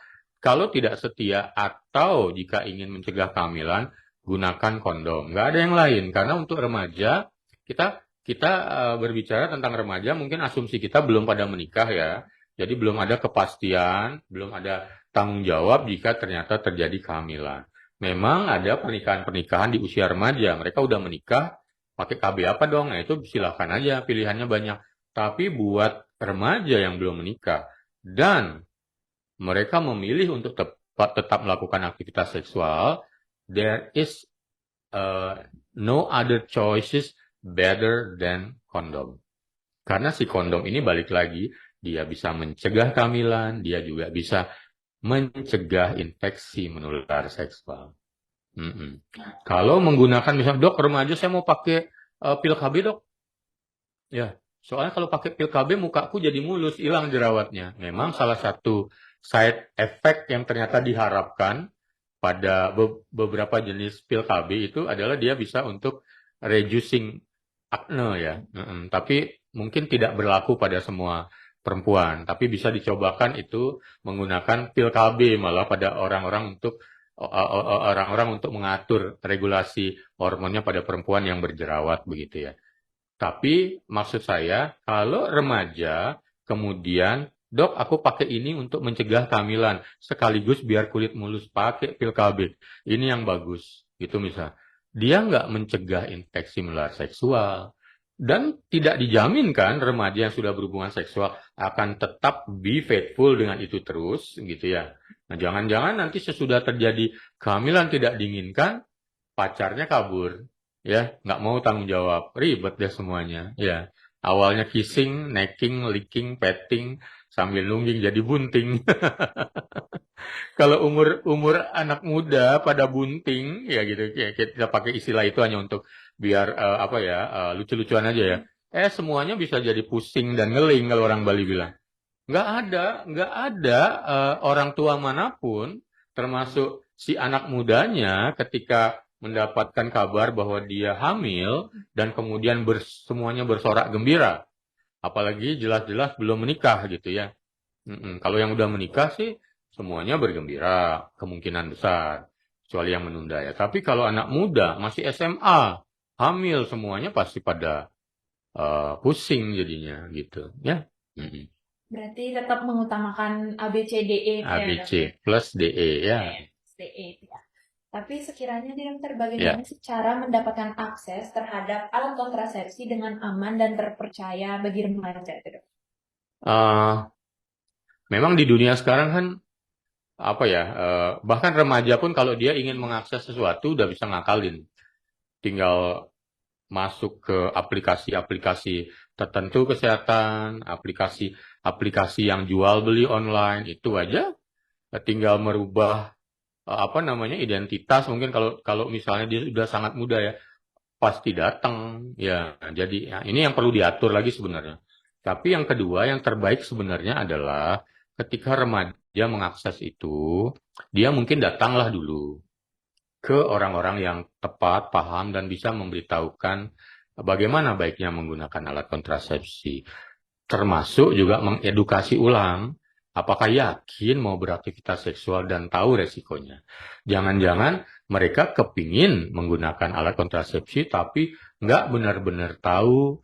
[SPEAKER 1] Kalau tidak setia atau jika ingin mencegah kehamilan, gunakan kondom. Nggak ada yang lain. Karena untuk remaja, kita berbicara tentang remaja, mungkin asumsi kita belum pada menikah ya. Jadi belum ada kepastian, belum ada tanggung jawab jika ternyata terjadi kehamilan. Memang ada pernikahan-pernikahan di usia remaja. Mereka udah menikah, pakai KB apa dong? Nah itu silahkan aja, pilihannya banyak. Tapi buat remaja yang belum menikah dan mereka memilih untuk tetap melakukan aktivitas seksual, there is no other choices better than kondom. Karena si kondom ini balik lagi, dia bisa mencegah kehamilan, dia juga bisa mencegah infeksi menular seksual. Kalau menggunakan misalnya, dok remaja saya mau pakai pil KB dok. Ya, soalnya kalau pakai pil KB mukaku jadi mulus, hilang jerawatnya. Memang salah satu side effect yang ternyata diharapkan pada beberapa jenis pil KB itu adalah dia bisa untuk reducing acne ya. Tapi mungkin tidak berlaku pada semua perempuan. Tapi bisa dicobakan itu menggunakan pil KB malah pada orang-orang untuk mengatur regulasi hormonnya pada perempuan yang berjerawat begitu ya. Tapi maksud saya, kalau remaja kemudian, dok aku pakai ini untuk mencegah kehamilan, sekaligus biar kulit mulus, pakai pil KB. Ini yang bagus, gitu misal. Dia nggak mencegah infeksi menular seksual. Dan tidak dijamin kan remaja yang sudah berhubungan seksual akan tetap be faithful dengan itu terus, gitu ya. Nah jangan-jangan nanti sesudah terjadi kehamilan tidak diinginkan, pacarnya kabur. Ya, nggak mau tanggung jawab, ribet deh semuanya. Ya, awalnya kissing, necking, licking, petting, sambil nungging jadi bunting. Kalau umur anak muda pada bunting, ya gitu, ya, kita pakai istilah itu hanya untuk biar lucu-lucuan aja ya. Semuanya bisa jadi pusing dan ngeling kalau orang Bali bilang. Nggak ada orang tua manapun, termasuk si anak mudanya, ketika mendapatkan kabar bahwa dia hamil dan kemudian semuanya bersorak gembira. Apalagi jelas-jelas belum menikah gitu ya. Kalau yang udah menikah sih semuanya bergembira, kemungkinan besar. Kecuali yang menunda ya. Tapi kalau anak muda masih SMA, hamil semuanya pasti pada pusing jadinya gitu ya.
[SPEAKER 3] Berarti tetap mengutamakan ABCDE
[SPEAKER 1] ABC plus DE ya.
[SPEAKER 3] DE ya. Tapi sekiranya nih dokter, bagaimana sih cara mendapatkan akses terhadap alat kontrasepsi dengan aman dan terpercaya bagi remaja itu dok?
[SPEAKER 1] Memang di dunia sekarang kan bahkan remaja pun kalau dia ingin mengakses sesuatu udah bisa ngakalin. tinggal masuk ke aplikasi-aplikasi tertentu kesehatan, aplikasi yang jual beli online, itu aja tinggal merubah identitas. Mungkin kalau kalau misalnya dia sudah sangat muda ya, pasti datang ya. Jadi ya, ini yang perlu diatur lagi sebenarnya. Tapi yang kedua, yang terbaik sebenarnya adalah ketika remaja mengakses itu, dia mungkin datanglah dulu ke orang-orang yang tepat, paham, dan bisa memberitahukan bagaimana baiknya menggunakan alat kontrasepsi. Termasuk juga mengedukasi ulang, apakah yakin mau beraktivitas seksual dan tahu resikonya. Jangan-jangan mereka kepingin menggunakan alat kontrasepsi, tapi nggak benar-benar tahu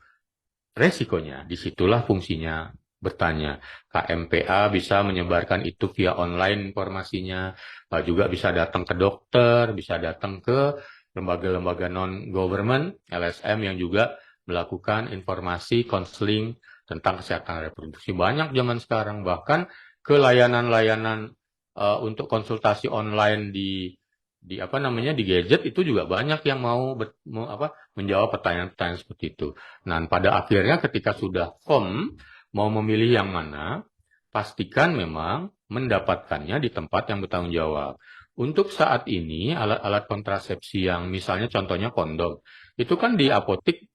[SPEAKER 1] resikonya. Disitulah fungsinya bertanya. KMPA bisa menyebarkan itu via online informasinya, juga bisa datang ke dokter, bisa datang ke lembaga-lembaga non-government, LSM yang juga melakukan informasi konseling tentang kesehatan reproduksi. Banyak zaman sekarang, bahkan ke layanan-layanan untuk konsultasi online di gadget itu juga banyak yang mau menjawab pertanyaan-pertanyaan seperti itu. Nah, pada akhirnya ketika sudah firm mau memilih yang mana, pastikan memang mendapatkannya di tempat yang bertanggung jawab. Untuk saat ini, alat-alat kontrasepsi yang misalnya contohnya kondom, itu kan di apotik,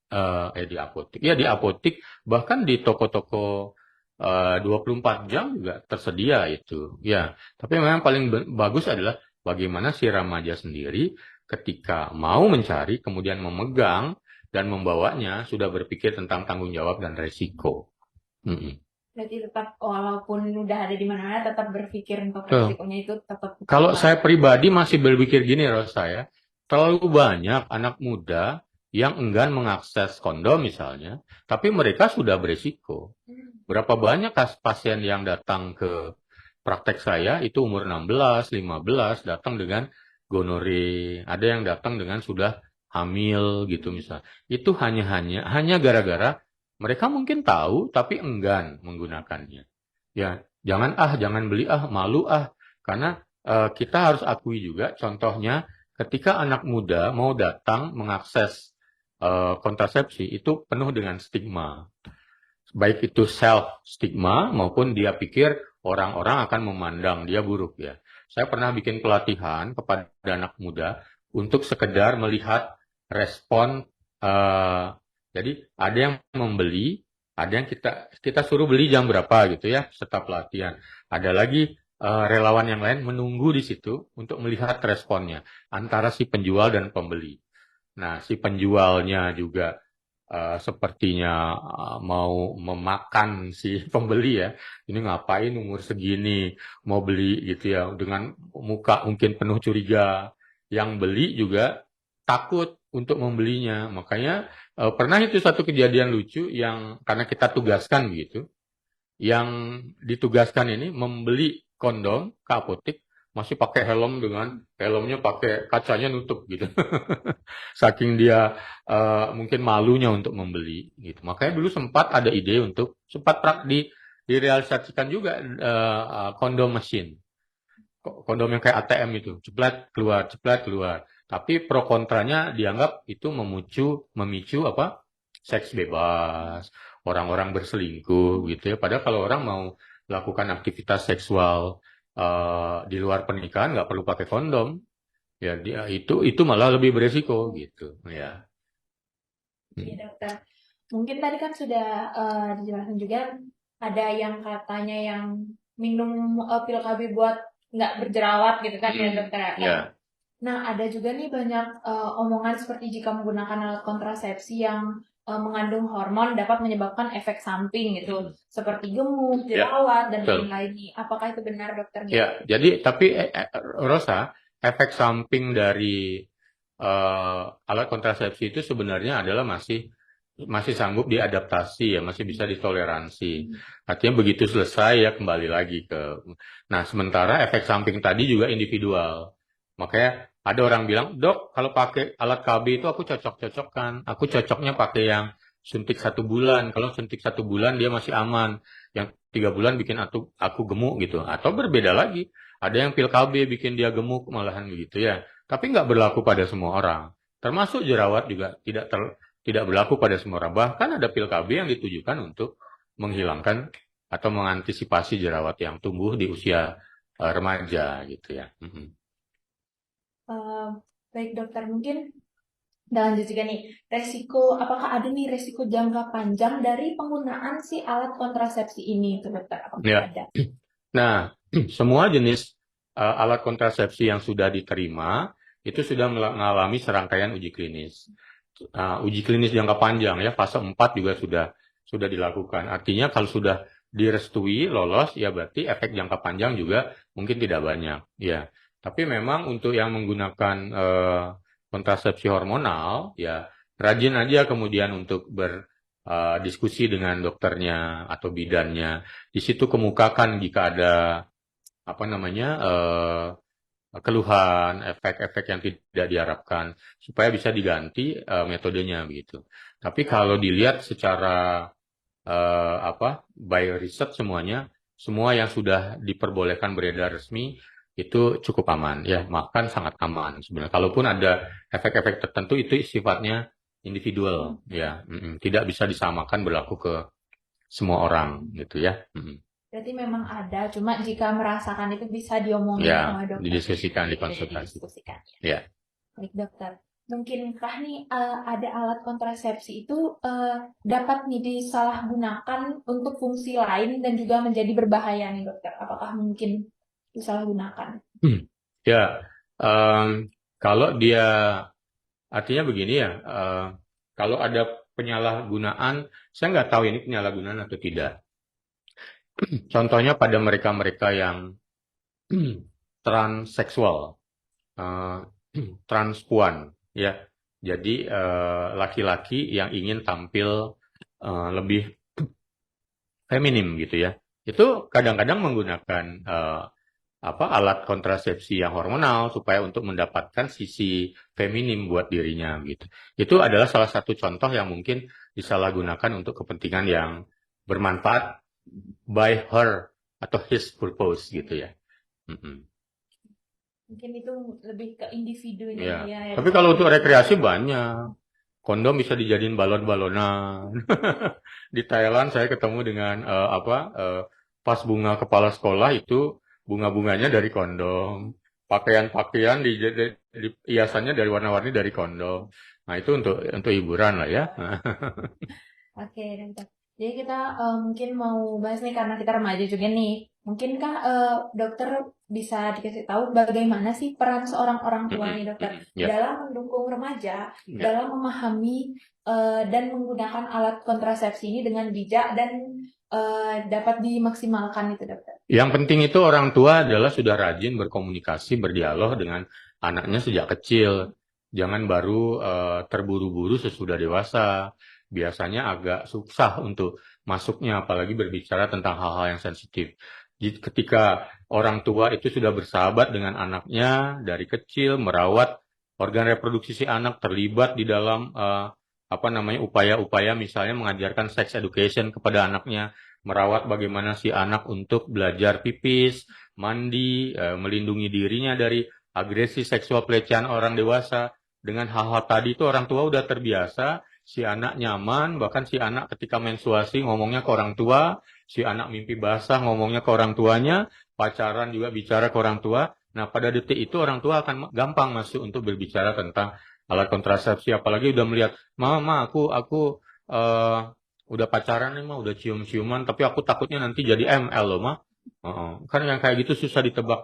[SPEAKER 1] bahkan di toko-toko 24 jam juga tersedia itu. Ya, tapi memang paling bagus adalah bagaimana si remaja sendiri ketika mau mencari, kemudian memegang dan membawanya, sudah berpikir tentang tanggung jawab dan resiko.
[SPEAKER 3] Berarti tetap walaupun udah ada di mana-mana tetap berpikir untuk
[SPEAKER 1] Tuh.
[SPEAKER 3] resikonya itu tetap.
[SPEAKER 1] Kalau saya pribadi masih berpikir gini, Rosa ya, terlalu banyak anak muda yang enggan mengakses kondom misalnya, tapi mereka sudah beresiko. Berapa banyak pasien yang datang ke praktek saya itu umur 16, 15 datang dengan gonore, ada yang datang dengan sudah hamil gitu misalnya. Itu hanya gara-gara mereka mungkin tahu tapi enggan menggunakannya. Ya, jangan beli malu karena kita harus akui juga contohnya ketika anak muda mau datang mengakses kontrasepsi itu penuh dengan stigma. Baik itu self stigma maupun dia pikir orang-orang akan memandang dia buruk ya. Saya pernah bikin pelatihan kepada anak muda untuk sekedar melihat respon. Jadi ada yang membeli, ada yang kita suruh beli jam berapa gitu ya setelah pelatihan. Ada lagi relawan yang lain menunggu di situ untuk melihat responnya antara si penjual dan pembeli. Nah, si penjualnya juga sepertinya mau memakan si pembeli ya. Ini ngapain umur segini mau beli gitu ya, dengan muka mungkin penuh curiga. Yang beli juga takut untuk membelinya. Makanya pernah itu satu kejadian lucu yang karena kita tugaskan gitu. Yang ditugaskan ini membeli kondom ke apotek masih pakai helmnya pakai kacanya nutup gitu. Saking dia mungkin malunya untuk membeli gitu. Makanya dulu sempat ada ide untuk direalisasikan juga kondom mesin. Kondom yang kayak ATM itu, ceplat keluar. Tapi pro kontranya dianggap itu memicu seks bebas, orang-orang berselingkuh gitu ya. Padahal kalau orang mau melakukan aktivitas seksual di luar pernikahan nggak perlu pakai kondom. Ya, itu malah lebih beresiko gitu, ya.
[SPEAKER 3] Iya, dokter. Mungkin tadi kan sudah dijelaskan juga ada yang katanya yang minum pil KB buat nggak berjerawat gitu kan ya dokter.
[SPEAKER 1] Ya.
[SPEAKER 3] Nah, ada juga nih banyak omongan seperti jika menggunakan alat kontrasepsi yang mengandung hormon dapat menyebabkan efek samping gitu, seperti gemuk, jerawat, dan lain-lain. Apakah itu benar, dokter?
[SPEAKER 1] Ya, jadi tapi Rosa, efek samping dari alat kontrasepsi itu sebenarnya adalah masih sanggup diadaptasi ya, masih bisa ditoleransi. Artinya begitu selesai ya kembali lagi ke. Nah, sementara efek samping tadi juga individual. Makanya ada orang bilang, dok, kalau pakai alat KB itu aku cocokkan. Aku cocoknya pakai yang suntik 1 bulan. Kalau suntik 1 bulan dia masih aman. Yang 3 bulan bikin aku gemuk gitu. Atau berbeda lagi. Ada yang pil KB bikin dia gemuk malahan gitu ya. Tapi nggak berlaku pada semua orang. Termasuk jerawat juga tidak berlaku pada semua orang. Bahkan ada pil KB yang ditujukan untuk menghilangkan atau mengantisipasi jerawat yang tumbuh di usia remaja gitu ya.
[SPEAKER 3] Eh, Baik dokter, mungkin dan lanjut juga nih, apakah ada nih resiko jangka panjang dari penggunaan si alat kontrasepsi ini itu dokter? Apakah
[SPEAKER 1] Ya.
[SPEAKER 3] ada?
[SPEAKER 1] Nah, semua jenis alat kontrasepsi yang sudah diterima itu sudah mengalami serangkaian uji klinis. Uji klinis jangka panjang ya, fase 4 juga sudah dilakukan. Artinya kalau sudah direstui lolos ya berarti efek jangka panjang juga mungkin tidak banyak ya. Tapi memang untuk yang menggunakan kontrasepsi hormonal ya rajin aja kemudian untuk berdiskusi dengan dokternya atau bidannya. Di situ kemukakan jika ada apa namanya keluhan, efek-efek yang tidak diharapkan, supaya bisa diganti metodenya begitu. Tapi kalau dilihat secara by riset semua yang sudah diperbolehkan beredar resmi itu cukup aman, ya, bahkan sangat aman sebenarnya. Kalaupun ada efek-efek tertentu itu sifatnya individual, ya, tidak bisa disamakan berlaku ke semua orang, gitu ya.
[SPEAKER 3] Berarti memang ada, cuma jika merasakan itu bisa diomongin
[SPEAKER 1] Ya,
[SPEAKER 3] sama dokter.
[SPEAKER 1] didiskusikan,
[SPEAKER 3] Jadi
[SPEAKER 1] dikonsultasi.
[SPEAKER 3] didiskusikan.
[SPEAKER 1] Ya.
[SPEAKER 3] Baik dokter, mungkinkah nih ada alat kontrasepsi itu dapat nih disalahgunakan untuk fungsi lain dan juga menjadi berbahaya nih dokter? Apakah mungkin disalahgunakan?
[SPEAKER 1] Ya, kalau dia artinya begini ya, kalau ada penyalahgunaan, saya nggak tahu ini penyalahgunaan atau tidak. Contohnya pada mereka-mereka yang transseksual, transpuan, ya. Jadi laki-laki yang ingin tampil lebih feminim gitu ya. Itu kadang-kadang menggunakan alat kontrasepsi yang hormonal supaya untuk mendapatkan sisi feminim buat dirinya gitu. Itu adalah salah satu contoh yang mungkin disalahgunakan untuk kepentingan yang bermanfaat by her atau his purpose gitu ya.
[SPEAKER 3] Mungkin itu lebih ke individunya
[SPEAKER 1] Ya.
[SPEAKER 3] ya.
[SPEAKER 1] Tapi kalau untuk rekreasi banyak. Kondom bisa dijadiin balon-balonan. Di Thailand saya ketemu dengan pas bunga kepala sekolah itu bunga-bunganya dari kondom. Pakaian-pakaian hiasannya dari warna-warni dari kondom. Nah, itu untuk hiburan lah ya.
[SPEAKER 3] Oke, dokter. Jadi kita mungkin mau bahas nih karena kita remaja juga nih. Mungkinkah dokter bisa dikasih tahu bagaimana sih peran seorang orang tua nih dokter
[SPEAKER 1] Ya.
[SPEAKER 3] dalam mendukung remaja dalam memahami dan menggunakan alat kontrasepsi ini dengan bijak dan dapat dimaksimalkan itu dokter.
[SPEAKER 1] Yang penting itu orang tua adalah sudah rajin berkomunikasi, berdialog dengan anaknya sejak kecil. Jangan baru terburu-buru sesudah dewasa. Biasanya agak susah untuk masuknya, apalagi berbicara tentang hal-hal yang sensitif. Jadi ketika orang tua itu sudah bersahabat dengan anaknya dari kecil, merawat organ reproduksi si anak, terlibat di dalam upaya-upaya misalnya mengajarkan sex education kepada anaknya, merawat bagaimana si anak untuk belajar pipis, mandi, melindungi dirinya dari agresi seksual pelecehan orang dewasa. Dengan hal-hal tadi itu orang tua udah terbiasa, si anak nyaman, bahkan si anak ketika menstruasi ngomongnya ke orang tua, si anak mimpi basah ngomongnya ke orang tuanya, pacaran juga bicara ke orang tua. Nah, pada detik itu orang tua akan gampang masuk untuk berbicara tentang alat kontrasepsi, apalagi udah melihat, mama aku udah pacaran nih mah, udah cium-ciuman, tapi aku takutnya nanti jadi ML loh mah. Kan yang kayak gitu susah ditebak.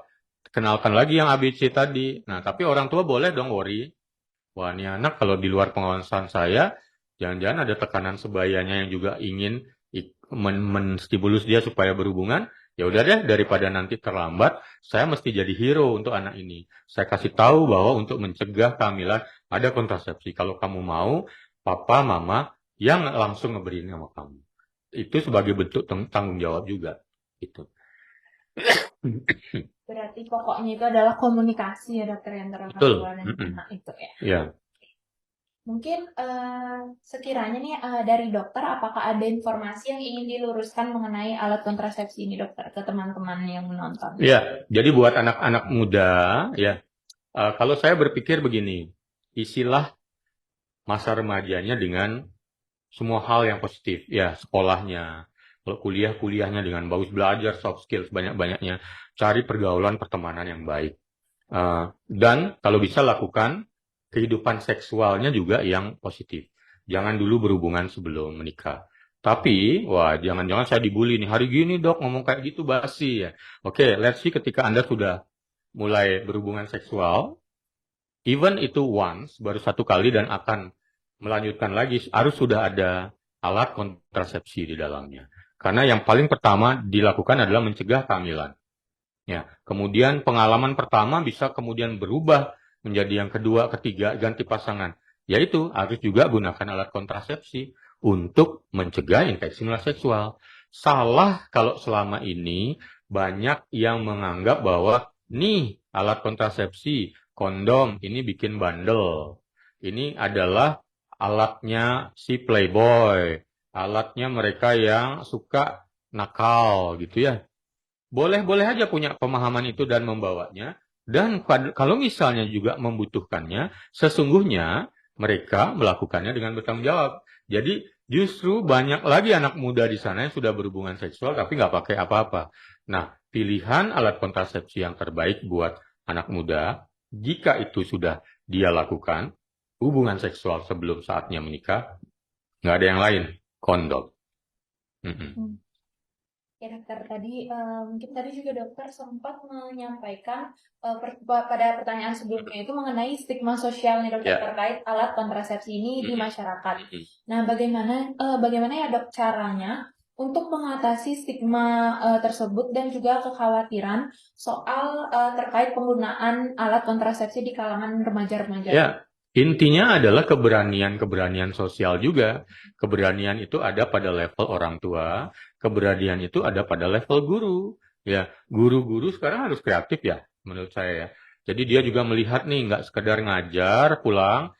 [SPEAKER 1] Kenalkan lagi yang ABC tadi. Nah, tapi orang tua boleh dong worry. Wah, ini anak kalau di luar pengawasan saya, jangan-jangan ada tekanan sebayanya yang juga ingin menstimulus dia supaya berhubungan. Ya udah deh, daripada nanti terlambat, saya mesti jadi hero untuk anak ini. Saya kasih tahu bahwa untuk mencegah kehamilan ada kontrasepsi. Kalau kamu mau, papa, mama yang langsung ngeberiin sama kamu. Itu sebagai bentuk tanggung jawab juga. Gitu.
[SPEAKER 3] Berarti pokoknya itu adalah komunikasi ya dokter yang antara orang tua dan anak itu ya.
[SPEAKER 1] Ya.
[SPEAKER 3] Mungkin sekiranya nih dari dokter, apakah ada informasi yang ingin diluruskan mengenai alat kontrasepsi ini dokter ke teman-teman yang menonton?
[SPEAKER 1] Ya, jadi buat anak-anak muda ya, kalau saya berpikir begini, istilah masa remajanya dengan semua hal yang positif. Ya, sekolahnya. Kalau kuliahnya dengan bagus, belajar soft skills banyak-banyaknya. Cari pergaulan pertemanan yang baik. Dan kalau bisa lakukan kehidupan seksualnya juga yang positif. Jangan dulu berhubungan sebelum menikah. Tapi, wah, jangan-jangan saya dibully nih. Hari gini dok ngomong kayak gitu basi ya. Oke, let's see ketika Anda sudah mulai berhubungan seksual, even itu once, baru satu kali dan akan melanjutkan lagi, harus sudah ada alat kontrasepsi di dalamnya. Karena yang paling pertama dilakukan adalah mencegah kehamilan. Ya, kemudian pengalaman pertama bisa kemudian berubah menjadi yang kedua, ketiga, ganti pasangan. Yaitu harus juga gunakan alat kontrasepsi untuk mencegah infeksi menular seksual. Salah kalau selama ini banyak yang menganggap bahwa nih alat kontrasepsi, kondom ini bikin bandel. Ini adalah alatnya si playboy, alatnya mereka yang suka nakal gitu ya. Boleh-boleh aja punya pemahaman itu dan membawanya. Dan kalau misalnya juga membutuhkannya, sesungguhnya mereka melakukannya dengan bertanggung jawab. Jadi justru banyak lagi anak muda di sana yang sudah berhubungan seksual tapi nggak pakai apa-apa. Nah, pilihan alat kontrasepsi yang terbaik buat anak muda, jika itu sudah dia lakukan, hubungan seksual sebelum saatnya menikah, nggak ada yang lain, kondom. Mm-mm.
[SPEAKER 3] Ya dokter, mungkin tadi juga dokter sempat menyampaikan pada pertanyaan sebelumnya itu mengenai stigma sosial nih dokter
[SPEAKER 1] Ya.
[SPEAKER 3] terkait alat kontrasepsi ini di masyarakat.
[SPEAKER 1] Mm-mm.
[SPEAKER 3] Nah, bagaimana ya dok caranya untuk mengatasi stigma tersebut dan juga kekhawatiran soal terkait penggunaan alat kontrasepsi di kalangan remaja-remaja?
[SPEAKER 1] Ya, intinya adalah keberanian sosial juga. Keberanian itu ada pada level orang tua, keberanian itu ada pada level guru. Ya, guru-guru sekarang harus kreatif ya, menurut saya ya. Jadi dia juga melihat nih, nggak sekedar ngajar pulang,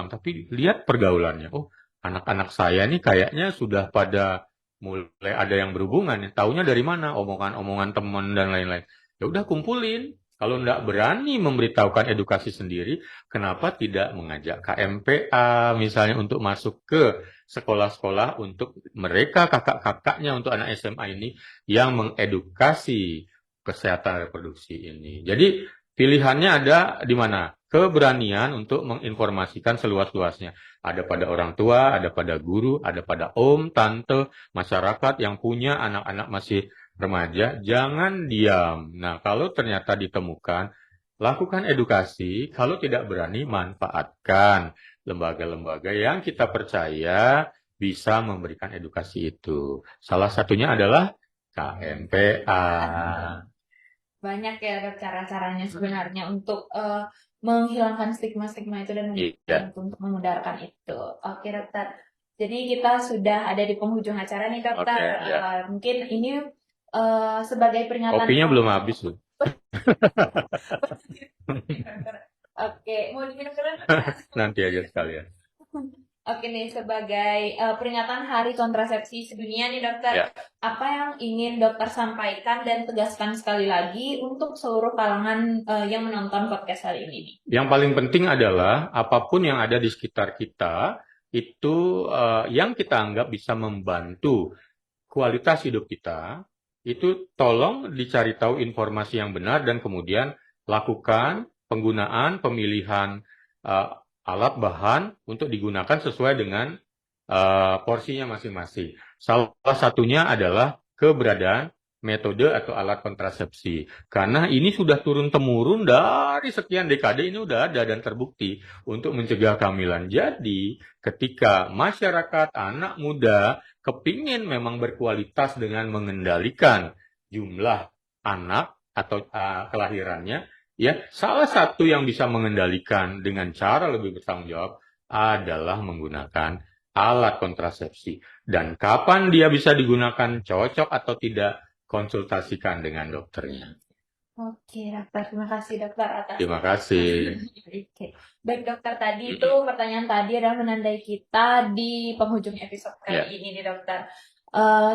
[SPEAKER 1] tapi lihat pergaulannya. Oh, anak-anak saya nih kayaknya sudah pada mulai ada yang berhubungan. Taunya dari mana? Omongan-omongan teman dan lain-lain. Ya udah kumpulin. Kalau nggak berani memberitahukan edukasi sendiri, kenapa tidak mengajak KMPA misalnya untuk masuk ke sekolah-sekolah untuk mereka kakak-kakaknya untuk anak SMA ini yang mengedukasi kesehatan reproduksi ini. Jadi pilihannya ada di mana? Keberanian untuk menginformasikan seluas-luasnya. Ada pada orang tua, ada pada guru, ada pada om, tante, masyarakat yang punya anak-anak masih remaja, jangan diam. Nah, kalau ternyata ditemukan, lakukan edukasi. Kalau tidak berani, manfaatkan lembaga-lembaga yang kita percaya bisa memberikan edukasi itu. Salah satunya adalah KMPA.
[SPEAKER 3] Banyak ya dok cara-caranya sebenarnya untuk menghilangkan stigma-stigma itu dan
[SPEAKER 1] Iya.
[SPEAKER 3] untuk memudarkan itu. Oke dokter. Jadi kita sudah ada di penghujung acara nih dokter.
[SPEAKER 1] Oke, ya.
[SPEAKER 3] Mungkin ini sebagai peringatan.
[SPEAKER 1] Kopinya belum habis loh.
[SPEAKER 3] Oke, mau diminum dulu?
[SPEAKER 1] Nanti aja sekalian.
[SPEAKER 3] Oke nih, sebagai peringatan Hari Kontrasepsi Sedunia nih dokter,
[SPEAKER 1] Ya.
[SPEAKER 3] apa yang ingin dokter sampaikan dan tegaskan sekali lagi untuk seluruh kalangan yang menonton podcast kali ini nih?
[SPEAKER 1] Yang paling penting adalah apapun yang ada di sekitar kita itu yang kita anggap bisa membantu kualitas hidup kita, itu tolong dicari tahu informasi yang benar dan kemudian lakukan penggunaan pemilihan alat bahan untuk digunakan sesuai dengan porsinya masing-masing. Salah satunya adalah keberadaan metode atau alat kontrasepsi. Karena ini sudah turun-temurun dari sekian dekade, ini udah ada dan terbukti untuk mencegah kehamilan. Jadi, ketika masyarakat, anak muda, kepingin memang berkualitas dengan mengendalikan jumlah anak atau kelahirannya, ya salah satu yang bisa mengendalikan dengan cara lebih bertanggung jawab adalah menggunakan alat kontrasepsi. Dan kapan dia bisa digunakan, cocok atau tidak, konsultasikan dengan dokternya.
[SPEAKER 3] Oke, dokter. Terima kasih dokter atas.
[SPEAKER 1] Terima kasih.
[SPEAKER 3] Oke. Baik dokter, tadi itu pertanyaan tadi adalah menandai kita di penghujung episode kali ini nih dokter.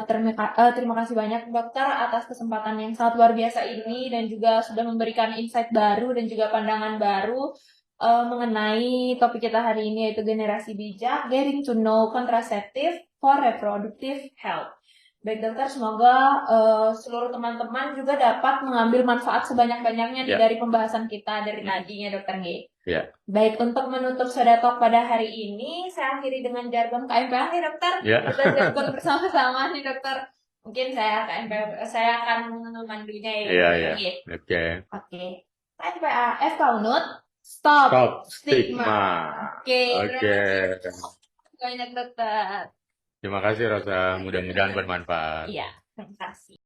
[SPEAKER 3] Terima kasih banyak dokter atas kesempatan yang sangat luar biasa ini dan juga sudah memberikan insight baru dan juga pandangan baru mengenai topik kita hari ini yaitu generasi bijak, getting to know contraceptive for reproductive health. Baik dokter, semoga seluruh teman-teman juga dapat mengambil manfaat sebanyak-banyaknya nih
[SPEAKER 1] Ya.
[SPEAKER 3] dari pembahasan kita dari tadi ya dokter G.
[SPEAKER 1] Ya.
[SPEAKER 3] Baik, untuk menutup Soda Talk pada hari ini, saya akhiri dengan jargon KMPA nih dokter.
[SPEAKER 1] Ya.
[SPEAKER 3] Kita jargon bersama-sama nih dokter. Mungkin saya akan memandunya ya
[SPEAKER 1] Iya,
[SPEAKER 3] dokter
[SPEAKER 1] iya.
[SPEAKER 3] G.
[SPEAKER 1] Oke.
[SPEAKER 3] Oke. KMPA, FK Unut, stop
[SPEAKER 1] Stop
[SPEAKER 3] stigma.
[SPEAKER 1] stigma.
[SPEAKER 3] Oke,
[SPEAKER 1] Oke.
[SPEAKER 3] terima kasih banyak dokter.
[SPEAKER 1] Terima kasih Rosa, mudah-mudahan bermanfaat.
[SPEAKER 3] Iya, terima kasih.